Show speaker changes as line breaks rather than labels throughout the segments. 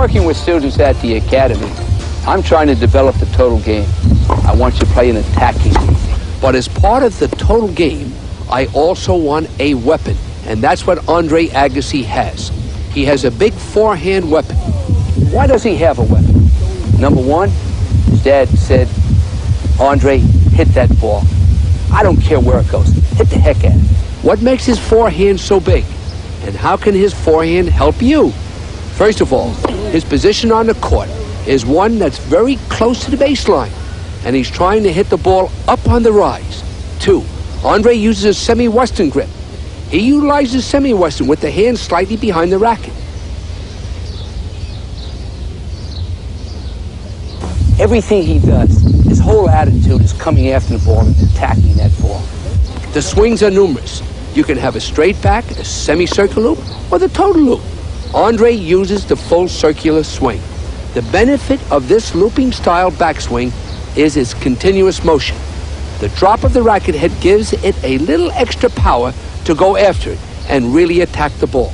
working with students at the academy, I'm trying to develop the total game. I want you to play an attacking game.
But as part of the total game, I also want a weapon. And that's what Andre Agassi has. He has a big forehand weapon.
Why does he have a weapon? Number one, his dad said, Andre, hit that ball. I don't care where it goes. Hit the heck at it.
What makes his forehand so big? And how can his forehand help you? First of all, his position on the court is one that's very close to the baseline, and he's trying to hit the ball up on the rise. 2, Andre uses a semi-western grip. He utilizes semi-western with the hand slightly behind the racket.
Everything he does, his whole attitude is coming after the ball and attacking that ball.
The swings are numerous. You can have a straight back, a semicircular loop, or the total loop. Andre uses the full circular swing. The benefit of this looping style backswing is its continuous motion. The drop of the racket head gives it a little extra power to go after it and really attack the ball.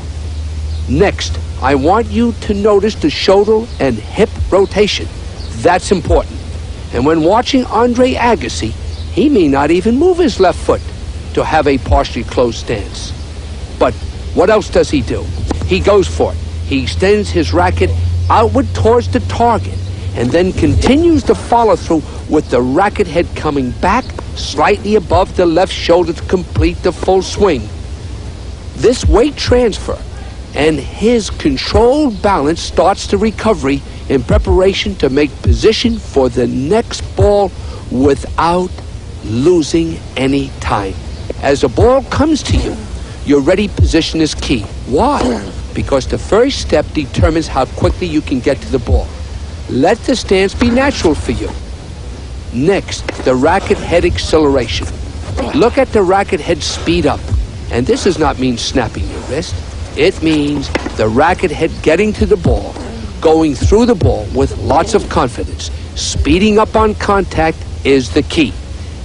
Next, I want you to notice the shoulder and hip rotation. That's important. And when watching Andre Agassi, he may not even move his left foot to have a partially closed stance. But what else does he do? He goes for it. He extends his racket outward towards the target and then continues to follow through with the racket head coming back slightly above the left shoulder to complete the full swing. This weight transfer and his controlled balance starts the recovery in preparation to make position for the next ball without losing any time. As the ball comes to you, your ready position is key. Why? Because the first step determines how quickly you can get to the ball. Let the stance be natural for you. Next, the racket head acceleration. Look at the racket head speed up. And this does not mean snapping your wrist. It means the racket head getting to the ball, going through the ball with lots of confidence. Speeding up on contact is the key.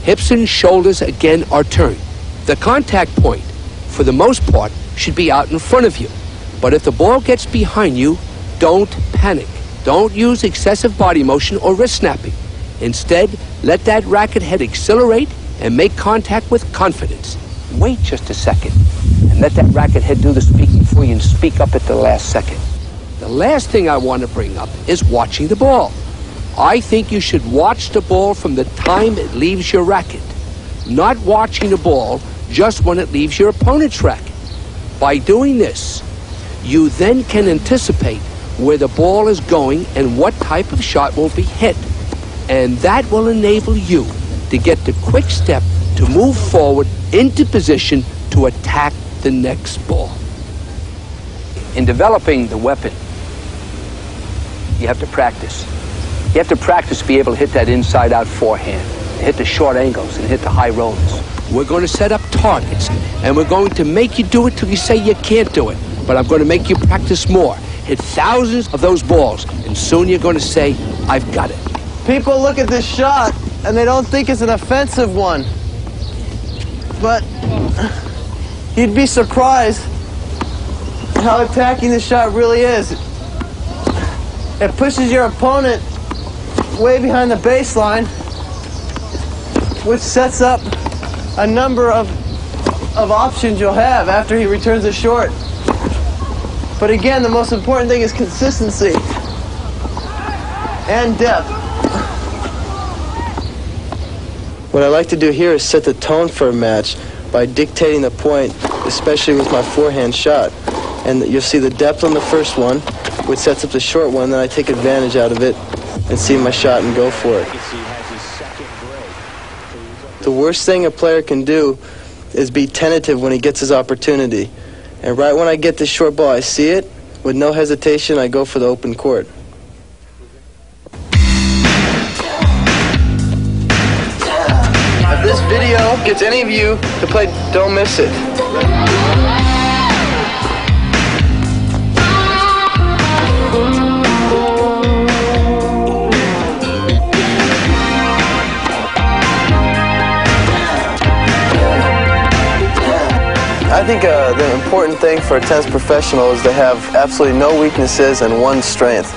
Hips and shoulders again are turned. The contact point, for the most part, should be out in front of you. But if the ball gets behind you, don't panic. Don't use excessive body motion or wrist snapping. Instead, let that racket head accelerate and make contact with confidence.
Wait just a second and let that racket head do the speaking for you and speak up at the last second.
The last thing I want to bring up is watching the ball. I think you should watch the ball from the time it leaves your racket, not watching the ball just when it leaves your opponent's racket. By doing this, you then can anticipate where the ball is going and what type of shot will be hit. And that will enable you to get the quick step to move forward into position to attack the next ball.
In developing the weapon, you have to practice. You have to practice to be able to hit that inside-out forehand, hit the short angles, and hit the high rollers.
We're going to set up targets, and we're going to make you do it till you say you can't do it. But I'm going to make you practice more. Hit thousands of those balls, and soon you're going to say, I've got it.
People look at this shot, and they don't think it's an offensive one. But you'd be surprised how attacking this shot really is. It pushes your opponent way behind the baseline, which sets up a number of options you'll have after he returns it short. But again, the most important thing is consistency and depth. What I like to do here is set the tone for a match by dictating the point, especially with my forehand shot. And you'll see the depth on the first one, which sets up the short one, then I take advantage out of it and see my shot and go for it. The worst thing a player can do is be tentative when he gets his opportunity. And right when I get this short ball, I see it, with no hesitation, I go for the open court. If this video gets any of you to play, don't miss it. I think the important thing for a tennis professional is to have absolutely no weaknesses and one strength.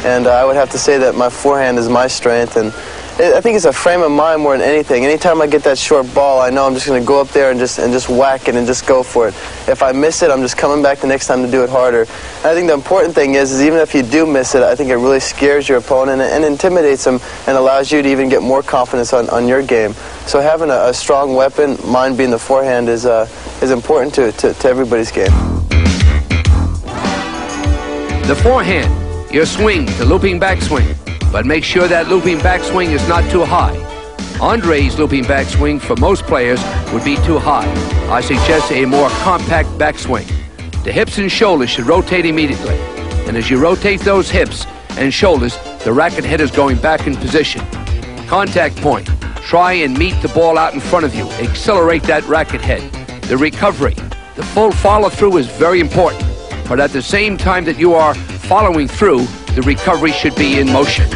And I would have to say that my forehand is my strength, and I think it's a frame of mind more than anything. Anytime I get that short ball, I know I'm just going to go up there and just whack it and just go for it. If I miss it, I'm just coming back the next time to do it harder. And I think the important thing is even if you do miss it, I think it really scares your opponent and intimidates them and allows you to even get more confidence on your game. So having a strong weapon, mine being the forehand, is important to everybody's game.
The forehand, your swing, the looping backswing. But make sure that looping backswing is not too high. Andre's looping backswing for most players would be too high. I suggest a more compact backswing. The hips and shoulders should rotate immediately. And as you rotate those hips and shoulders, the racket head is going back in position. Contact point. Try and meet the ball out in front of you. Accelerate that racket head. The recovery, the full follow-through is very important. But at the same time that you are following through, the recovery should be in motion.